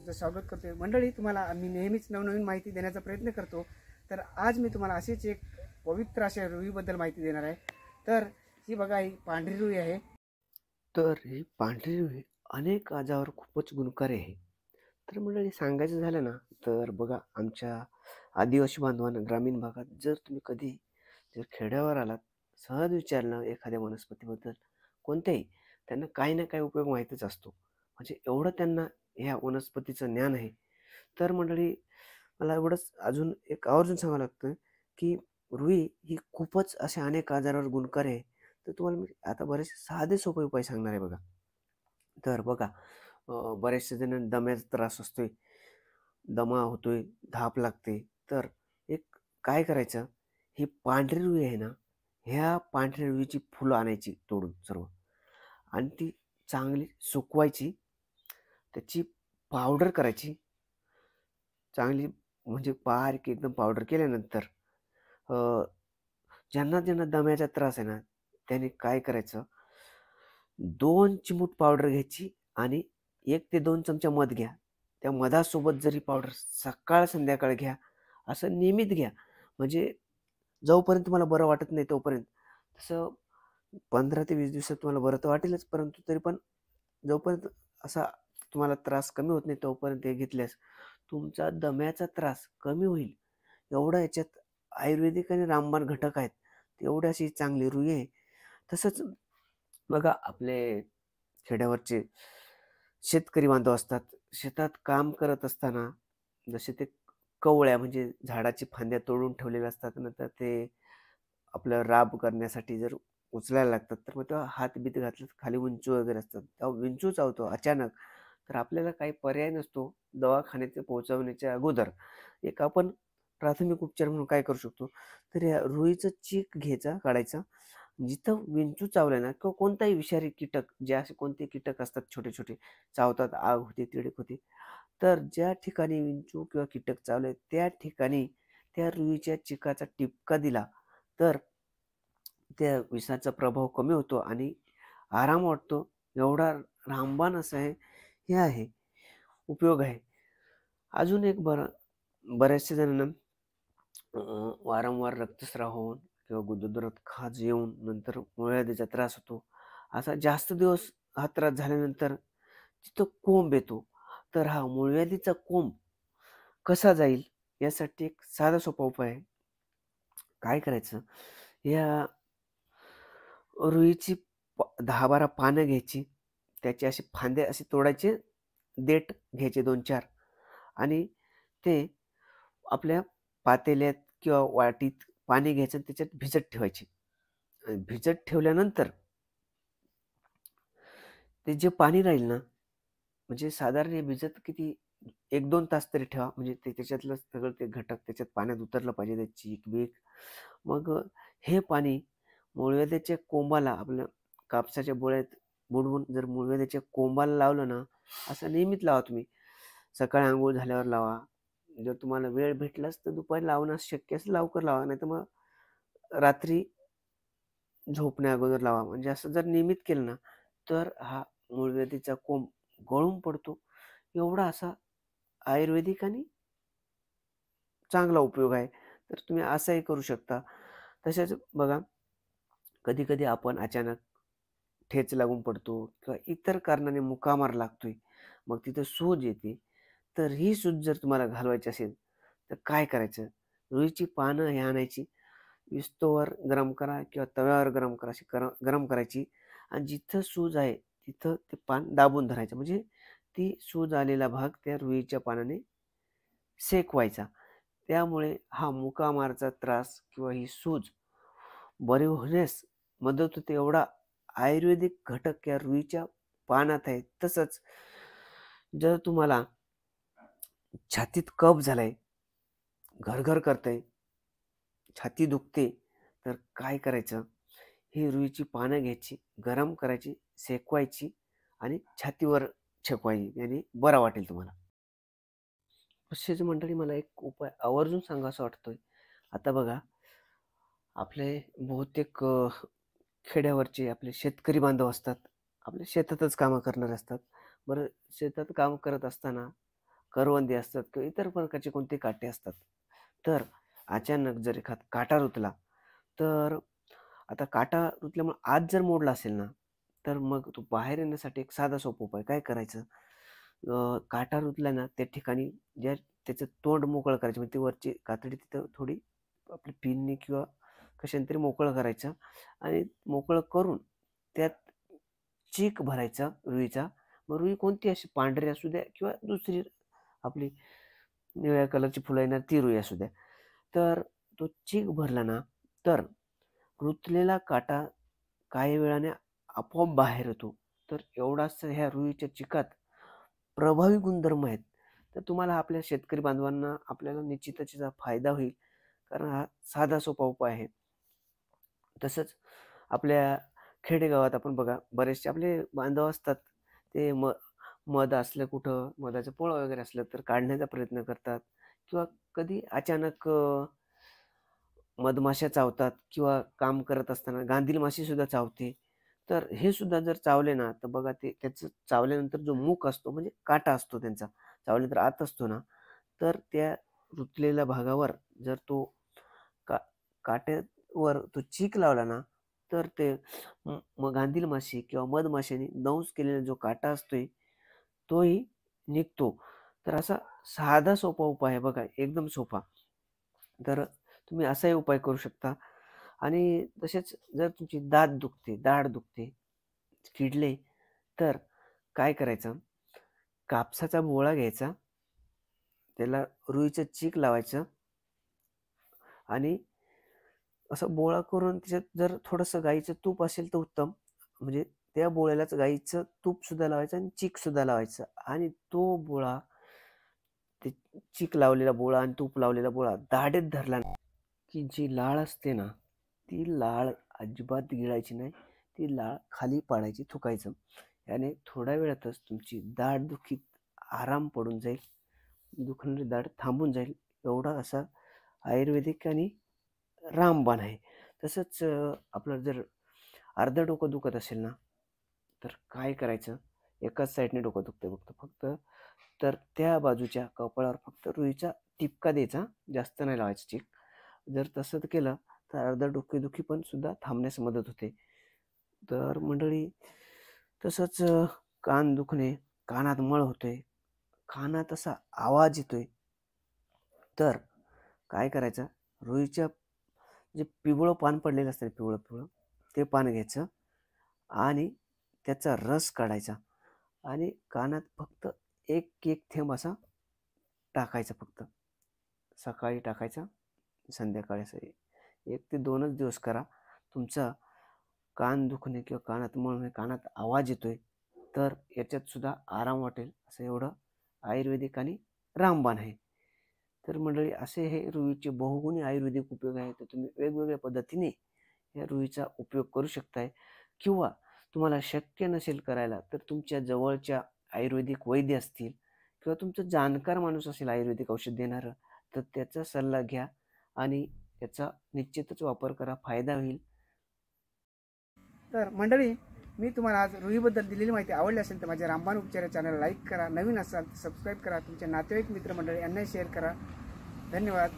तुमचं स्वागत करतोय मंडळी. तुम्हाला मी नेहमीच नवनवीन माहिती देण्याचा प्रयत्न करतो. तर आज मी तुम्हाला अशीच एक पवित्र अशा रुईबद्दल माहिती देणार आहे. तर ही बघा, ही पांढरी रुई आहे. तर ही पांढरी रुई अनेक आजारावर खूपच गुणकारी आहे. तर मंडळी सांगायचं झालं ना, तर बघा आमच्या आदिवासी बांधवांना ग्रामीण भागात जर तुम्ही कधी जर खेड्यावर आलात, सहज विचारलं एखाद्या वनस्पतीबद्दल कोणत्याही, त्यांना काही ना काही उपयोग माहीतच असतो. म्हणजे एवढं त्यांना ह्या वनस्पतीचं ज्ञान आहे. तर मंडळी मला एवढंच अजून एक आवर्जून सांगावं लागतं, की रुई ही खूपच अशा अनेक आजारावर गुणकारी आहे. तर तुम्हाला मी आता बरेचसे साधे सोपे उपाय सांगणार आहे बघा. तर बघा बरेचसे जण दम्याचा त्रास असतोय, दमा होतोय, धाप लागते. तर एक काय करायचं, ही पांढरी रुई आहे ना, ह्या पांढऱ्या रुईची फुलं आणायची तोडून सर्व आणि ती चांगली सुकवायची, त्याची पावडर करायची. चांगली म्हणजे बारीक एकदम पावडर केल्यानंतर अ, ज्यांना ज्यांना दम्याचा त्रास आहे ना, त्याने काय करायचं, 2 चिमूट पावडर घ्यायची आणि 1 ते 2 चमचा मध घ्या. त्या मधासोबत जरी पावडर सकाळ संध्याकाळ घ्या, असं नियमित घ्या. म्हणजे जोपर्यंत तुम्हाला बरं वाटत नाही तोपर्यंत. तसं 15 ते 20 दिवसात तुम्हाला बरं तर वाटेलच, परंतु तरी पण जोपर्यंत असा तुम्हाला त्रास कमी होत नाही तोपर्यंत हे घेतल्यास तुमचा दम्याचा त्रास कमी होईल. एवढा याच्यात आयुर्वेदिक आणि रामबाण घटक आहेत. एवढी अशी चांगली रुई आहे. तसंच बघा आपले खेड्यावरचे शेतकरी बांधव असतात. शेतात काम करत असताना जसे ते कवळ्या म्हणजे झाडाची फांद्या तोडून ठेवलेल्या असतात. नंतर ते आपलं राब करण्यासाठी जर उचलायला लागतात, तर मग तेव्हा हात-बीत घातलं खाली विंचू वगैरे असतात. तेव्हा विंचू चावतो अचानक. तर आपल्याला काही पर्याय नसतो. दवाखान्यात पोहोचवण्याच्या अगोदर एक आपण प्राथमिक उपचार म्हणून काय करू शकतो, तर या रुईचं चीक घ्यायचा, काढायचा. जिथं विंचू चावलाय ना किंवा कोणताही विषारी कीटक, जे असे कोणते कीटक असतात छोटे-छोटे, चावतात, आग होते, तिडक होते. तर ज्या ठिकाणी विंचू किंवा कीटक चावले त्या ठिकाणी त्या रुईच्या चिकाचा टिपका दिला, तर त्या विषाचा प्रभाव कमी होतो आणि आराम वाटतो. एवढा रामबाण असं आहे, हे आहे, उपयोग आहे. अजून एक बऱ्याचशा जणांना वारंवार रक्तस्राव होऊन किंवा गुदद्वारात खाज येऊन नंतर मूळव्याधीचा त्रास होतो. असा जास्त दिवस हा त्रास झाल्यानंतर तिथं कोंब येतो. तर हा मूळव्याधीचा कोंब कसा जाईल यासाठी एक साधा सोपा उपाय आहे. काय करायचं, या रुईची 10-12 पानं घ्यायची. त्याचे असे फांदे असे तोडायचे, देठ घ्यायचे 2-4 आणि ते आपल्या पातेल्यात किंवा वाटीत पाणी घ्यायचं आणि त्याच्यात भिजत ठेवायचे. भिजत ठेवल्यानंतर ते जे पाणी राहील ना, म्हणजे साधारण हे भिजत किती 1-2 तास तरी ठेवा. म्हणजे ते त्याच्यातलं सगळं ते घटक त्याच्यात पाण्यात उतरलं पाहिजे, ते चीक-बीक. मग हे पाणी मूळव्याधाच्या कोंबाला आपलं कापसाच्या बोळ्यात बुडवून जर मूळव्याधाच्या कोंबाला लावलं ना, असं नियमित लावा तुम्ही. सकाळी अंघोळ झाल्यावर लावा. जर तुम्हाला वेळ भेटलाच तर दुपारी लावणं शक्य असेल लवकर लावा. नाहीतर मग रात्री झोपण्या अगोदर लावा. म्हणजे असं जर नियमित केलं ना, तर हा मूळव्याधीचा कोंब गळून पडतो. एवढा असा आयुर्वेदिक आणि चांगला उपयोग आहे. तर तुम्ही असंही करू शकता. तसेच बघा, कधी-कधी आपण अचानक ठेच लागून पडतो किंवा इतर कारणाने मुका लागतोय. मग तिथं सूज येते. तर ही सूज जर तुम्हाला घालवायची असेल, तर काय करायचं? रुईची पानं ही आणायची, विस्तोवर गरम करा किंवा तव्यावर गरम करा. अशी गरम करायची आणि जिथं सूज आहे, तिथं ते पान दाबून धरायचं. म्हणजे ती सूज आलेला भाग त्या रुईच्या पानाने शेकवायचा. त्यामुळे हा मुकामारचा त्रास किंवा ही सूज बरी होण्यास मदत होते. एवढा आयुर्वेदिक घटक या रुईच्या पानात आहे. तसंच जर तुम्हाला छातीत कफ झालाय, घरघर करतंय, छाती दुखते, तर काय करायचं? ही रुईची पानं घ्यायची, गरम करायची, शेकवायची आणि छातीवर शेकवायची. याने बरं वाटेल तुम्हाला. तसेच मंडळी मला एक उपाय आवर्जून सांगावासा वाटतोय. आता बघा, आपले बहुतेक खेड्यावरचे आपले शेतकरी बांधव असतात. आपल्या शेतातच कामं करणारे असतात. बरं, शेतात काम करत असताना करवंदे असतात किंवा इतर प्रकारचे कोणते काटे असतात. तर अचानक जर एखादा काटा रुतला, तर आता काटा रुतल्यामुळे आत जर मोडला असेल ना, तर मग तो बाहेर येण्यासाठी एक साधा सोपा उपाय काय करायचं, काटा रुतला ना त्या ठिकाणी ज्या त्याचं तोंड मोकळं करायचं, म्हणजे ती वरची कातडी तिथं थोडी आपली पिनने किंवा कशाने तरी मोकळं करायचं आणि मोकळं करून त्यात चीक भरायचा रुईचा. मग रुई कोणती अशी पांढरी असू द्या किंवा दुसरी आपली निळ्या कलरची फुलं येणार ती रुई असू द्या. तर तो चीक भरला ना, तर रुतलेला काटा काही वेळाने आपोआप बाहेर येतो. तर एवढाच ह्या रुईच्या चिकात प्रभावी गुणधर्म आहेत. तर तुम्हाला आपल्या शेतकरी बांधवांना आपल्याला निश्चितच याचा फायदा होईल. कारण हा साधा सोपा उपाय आहे. तसंच आपल्या खेडेगावात आपण बघा बरेचसे आपले बांधव असतात. ते मध असलं कुठं मधाचं पोळं वगैरे असलं तर काढण्याचा प्रयत्न करतात किंवा कधी अचानक मधमाशा चावतात किंवा काम करत असताना गांधील माशीसुद्धा चावते. तर हे सुद्धा जर चावले ना, तर बघा ते त्याचं चावल्यानंतर जो मूक असतो म्हणजे काटा असतो त्यांचा, चावल्यानंतर आत असतो ना, तर त्या रुतलेल्या भागावर जर तो का काट्यावर तो चीक लावला ना, तर ते मग गांधील माशी किंवा मधमाशांनी दंश केलेला जो काटा असतोय, तोही निघतो. तर असा साधा सोपा उपाय आहे बघा, एकदम सोपा. तर तुम्ही असाही उपाय करू शकता. आणि तसेच जर तुमची दाढ दुखते, किडले, तर काय करायचं, कापसाचा बोळा घ्यायचा, त्याला रुईचं चीक लावायचं आणि असं बोळा करून त्याच्यात जर थोडंसं गाईचं तूप असेल तर उत्तम. म्हणजे त्या बोळ्यालाच गाईचं तूपसुद्धा लावायचं आणि चीकसुद्धा लावायचं आणि तो बोळा, ते चीक लावलेला बोळा आणि तूप लावलेला बोळा दाढेत धरला ना, की जी लाळ असते ना, ती लाळ अजिबात गिळायची नाही. ती लाळ खाली पाडायची, थुकायचं. याने थोड्या वेळातच तुमची दाढदुखी आराम पडून जाईल. दुखणारी दाढ थांबून जाईल. एवढा असा आयुर्वेदिक आणि रामबाण आहे. तसंच आपलं जर अर्धं डोकं दुखत असेल ना, तर काय करायचं, एकाच साईडने डोकं दुखतंय फक्त, तर त्या बाजूच्या कपाळावर फक्त रुईचा टिपका द्यायचा, जास्त नाही लावायचं चीक. जर तसं केलं तर अर्धं डोकेदुखी पण सुद्धा थांबण्यास मदत होते. तर मंडळी, तसंच कान दुखणे, कानात मळ होतोय, कानात असा आवाज येतोय, तर काय करायचं, रुईच्या जे पिवळं पान पडलेलं असतं पिवळं ते पान घ्यायचं आणि त्याचा रस काढायचा आणि कानात फक्त एक एक थेंब असा टाकायचा फक्त. सकाळी टाकायचा, संध्याकाळी असं 1 ते 2च दिवस करा. तुमचा कान दुखणे किंवा कानात मळ होणे, कानात आवाज येतोय, तर याच्यात सुद्धा आराम वाटेल. असं एवढं आयुर्वेदिक आणि रामबाण आहे. तर मंडळी, असे हे रुईचे बहुगुणी आयुर्वेदिक उपयोग आहेत. तर तुम्ही वेगवेगळ्या पद्धतीने या रुईचा उपयोग करू शकताय किंवा तुम्हाला शक्य नसेल करायला तर तुमच्या जवळच्या आयुर्वेदिक वैद्य असतील किंवा तुमचं जाणकार माणूस असेल आयुर्वेदिक औषध देणारं, तर त्याचा सल्ला घ्या आणि त्याचा निश्चितच वापर करा, फायदा होईल. तर मंडळी, मी तुम्हाला आज रुईबद्दल दिलेली माहिती आवडली असेल तर माझ्या रामबाण उपचार या चॅनलला लाईक करा, नवीन असाल तर सबस्क्राईब करा, तुमच्या नातेवाईक मित्रमंडळी यांनाही शेअर करा. धन्यवाद.